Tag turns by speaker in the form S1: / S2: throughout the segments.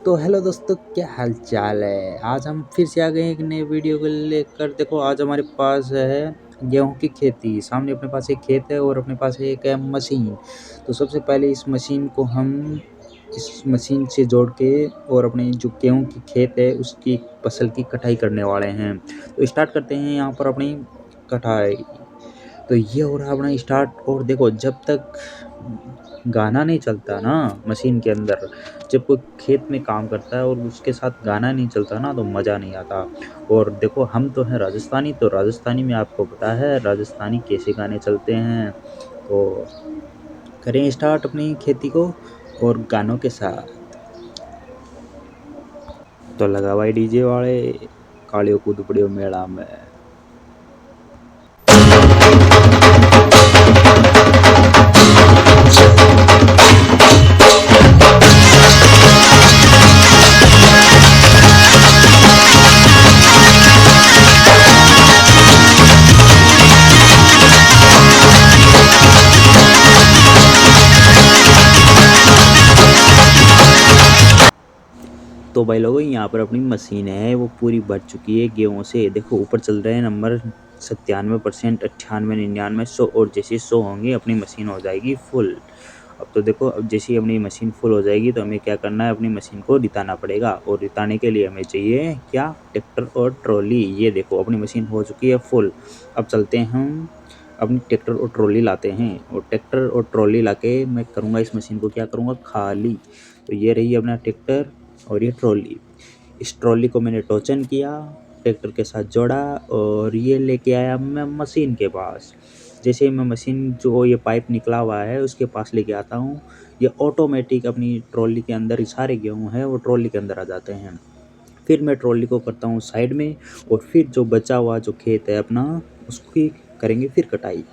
S1: तो हेलो दोस्तों, क्या हाल चाल है। आज हम फिर से आ गए एक नए वीडियो को लेकर। देखो, आज हमारे पास है गेहूं की खेती। सामने अपने पास एक खेत है और अपने पास एक है मशीन। तो सबसे पहले इस मशीन को हम इस मशीन से जोड़ के और अपने जो गेहूं की खेत है उसकी फसल की कटाई करने वाले हैं। तो स्टार्ट करते हैं यहाँ पर अपनी कटाई। तो ये हो रहा अपना स्टार्ट। और देखो, जब तक गाना नहीं चलता ना मशीन के अंदर, जब कोई खेत में काम करता है और उसके साथ गाना नहीं चलता ना, तो मज़ा नहीं आता। और देखो, हम तो हैं राजस्थानी, तो राजस्थानी में आपको पता है राजस्थानी कैसे गाने चलते हैं। तो करें स्टार्ट अपनी खेती को और गानों के साथ। तो लगा भाई डीजे वाले, कालियो कूद पड़ियो मेला में। तो भाई लोगों, यहाँ पर अपनी मशीन है वो पूरी भर चुकी है गेहूँ से। देखो, ऊपर चल रहे हैं नंबर 97%, 98, 99, 100। और जैसे 100 होंगे अपनी मशीन हो जाएगी फुल। अब तो देखो, अब जैसे ही अपनी मशीन फुल हो जाएगी तो हमें क्या करना है, अपनी मशीन को रिताना पड़ेगा। और रिताने के लिए हमें चाहिए क्या, ट्रैक्टर और ट्रॉली। ये देखो, अपनी मशीन हो चुकी है फुल। अब चलते हैं हम अपनी ट्रैक्टर और ट्रॉली लाते हैं। और ट्रैक्टर और ट्रॉली लाके मैं करूँगा इस मशीन को, क्या करूँगा, खाली। तो ये रही अपना ट्रैक्टर और ये ट्रॉली। इस ट्रॉली को मैंने टोचन किया, ट्रैक्टर के साथ जोड़ा और ये लेके आया मैं मशीन के पास। जैसे ही मैं मशीन जो ये पाइप निकला हुआ है उसके पास लेके आता हूँ, ये ऑटोमेटिक अपनी ट्रॉली के अंदर सारे गेहूँ हैं वो ट्रॉली के अंदर आ जाते हैं। फिर मैं ट्रॉली को करता हूँ साइड में, और फिर जो बचा हुआ जो खेत है अपना, उसकी करेंगे फिर कटाई।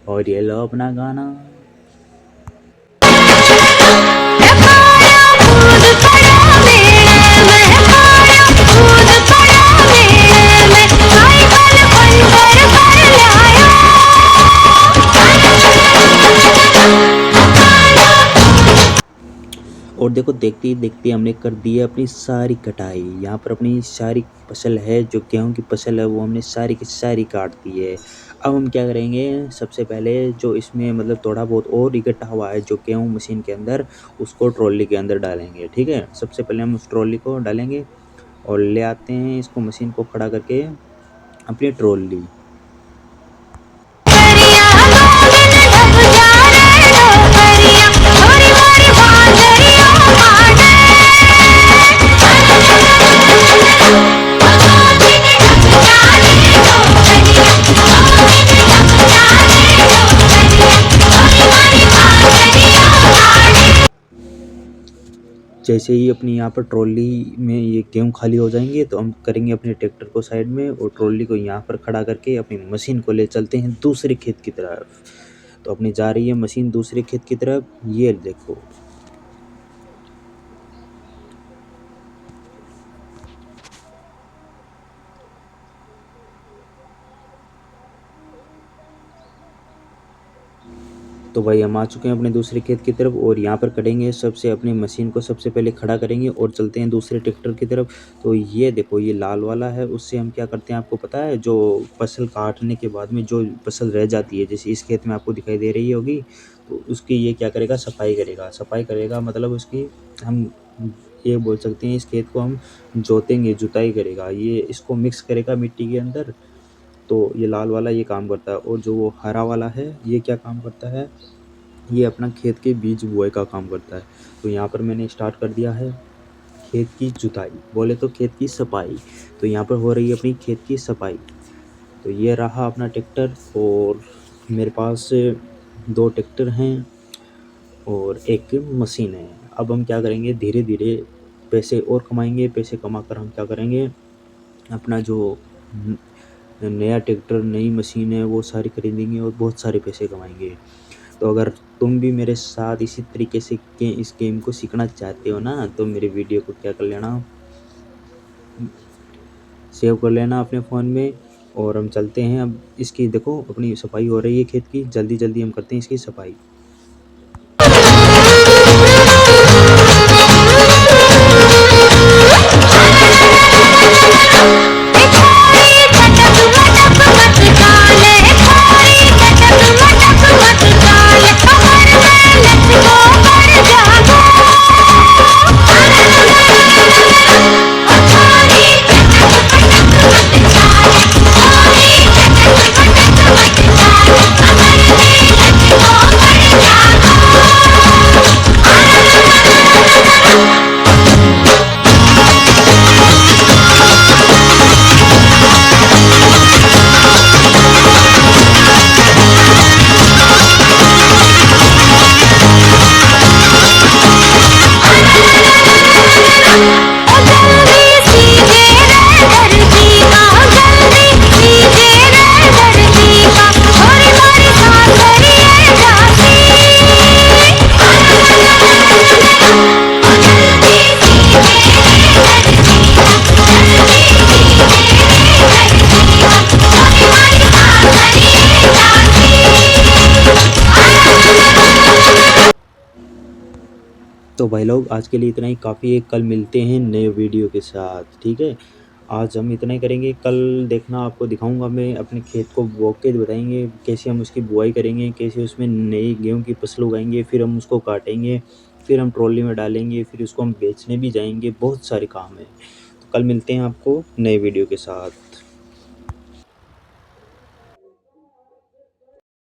S1: और ये लो अपना गाना। और देखो, देखते ही देखते हमने कर दी है अपनी सारी कटाई। यहाँ पर अपनी सारी फसल है, जो गेहूं की फसल है वो हमने सारी की सारी काट दी है। अब हम क्या करेंगे, सबसे पहले जो इसमें मतलब थोड़ा बहुत और इकट्ठा हुआ है जो गेहूं मशीन के अंदर, उसको ट्रॉली के अंदर डालेंगे। ठीक है, सबसे पहले हम उस ट्रॉली को डालेंगे और ले आते हैं इसको, मशीन को खड़ा करके अपनी ट्रॉली। जैसे ही अपनी यहाँ पर ट्रॉली में ये गेहूँ खाली हो जाएंगे तो हम करेंगे अपने ट्रैक्टर को साइड में और ट्रॉली को यहाँ पर खड़ा करके अपनी मशीन को ले चलते हैं दूसरे खेत की तरफ। तो अपनी जा रही है मशीन दूसरे खेत की तरफ, ये देखो। तो भाई हम आ चुके हैं अपने दूसरे खेत की तरफ और यहाँ पर करेंगे सबसे अपनी मशीन को सबसे पहले खड़ा करेंगे और चलते हैं दूसरे ट्रैक्टर की तरफ। तो ये देखो, ये लाल वाला है, उससे हम क्या करते हैं आपको पता है, जो फसल काटने के बाद में जो फसल रह जाती है, जैसे इस खेत में आपको दिखाई दे रही होगी, तो उसकी ये क्या करेगा, सफाई करेगा। सफाई करेगा मतलब उसकी हम ये बोल सकते हैं, इस खेत को हम जोतेंगे, जुताई करेगा, ये इसको मिक्स करेगा मिट्टी के अंदर। तो ये लाल वाला ये काम करता है। और जो वो हरा वाला है ये क्या काम करता है, ये अपना खेत के बीज बुआई का काम करता है। तो यहाँ पर मैंने स्टार्ट कर दिया है खेत की जुताई, बोले तो खेत की सफाई। तो यहाँ पर हो रही है अपनी खेत की सफाई। तो ये रहा अपना ट्रैक्टर और मेरे पास 2 ट्रैक्टर हैं और एक मशीन है। अब हम क्या करेंगे, धीरे धीरे पैसे और कमाएंगे। पैसे कमा कर हम क्या करेंगे, अपना जो नया ट्रैक्टर नई मशीन है वो सारी खरीदेंगे और बहुत सारे पैसे कमाएंगे। तो अगर तुम भी मेरे साथ इसी तरीके से इस गेम को सीखना चाहते हो ना, तो मेरे वीडियो को क्या कर लेना, सेव कर लेना अपने फ़ोन में। और हम चलते हैं अब इसकी, देखो अपनी सफाई हो रही है खेत की, जल्दी जल्दी हम करते हैं इसकी सफाई। तो भाई लोग आज के लिए इतना ही काफ़ी है, कल मिलते हैं नए वीडियो के साथ, ठीक है? आज हम इतना ही करेंगे, कल देखना आपको दिखाऊँगा मैं अपने खेत को बो के बताएँगे कैसे हम उसकी बुआई करेंगे, कैसे उसमें नई गेहूँ की फसल उगाएँगे, फिर हम उसको काटेंगे, फिर हम ट्रॉली में डालेंगे, फिर उसको हम बेचने भी जाएँगे, बहुत सारे काम हैं। तो कल मिलते हैं आपको नए वीडियो के साथ।